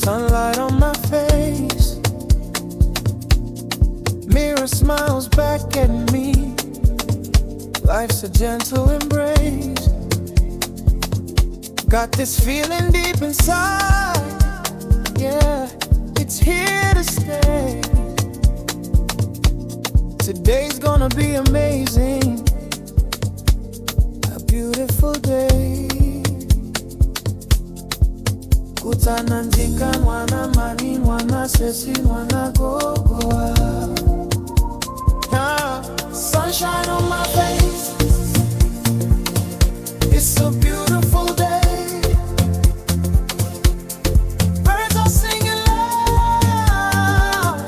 Sunlight on my face, mirror smiles back at me. Life's a gentle embrace. Got this feeling deep inside, yeah, it's here to stay. Today's gonna be amazing, a beautiful day. Kutana njika nwana mani nwana sesi nwana gogoa. Sunshine on my face, it's a beautiful day. Birds are singing loud,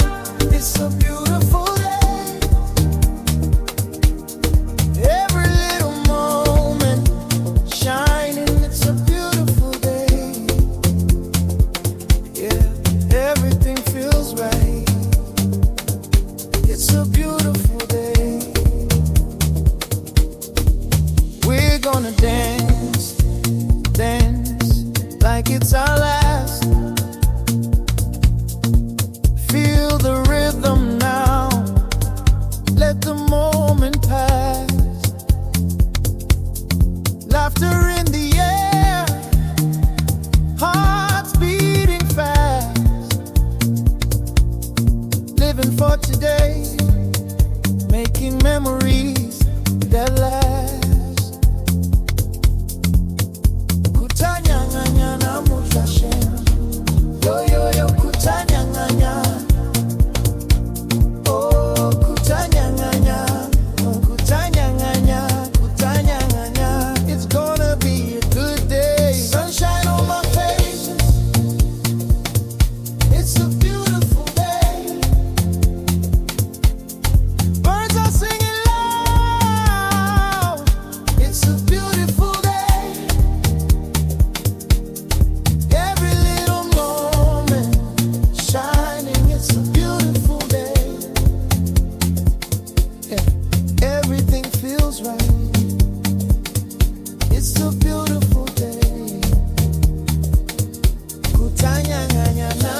it's a beautiful day. Every little moment shining, it's a beautiful day. Yeah, everything feels right, it's a beautiful day. We're gonna dance, dance like it's our last. Feel the rhythm now, let the moment pass. Laughter in the air, hearts beating fast. Living for today, making memories that last. Kutanyanganya na mutashem, yo yo yo kutanyanganya. Oh kutanyanganya, oh kutanyanganya, kutanyanganya. It's gonna be a good day. Sunshine on my face, it's a beautiful day. Birds are singing loud, it's a beautiful day. Every little moment shining, it's a beautiful day. Yeah, everything feels right, it's a beautiful day. Kutanyanganya na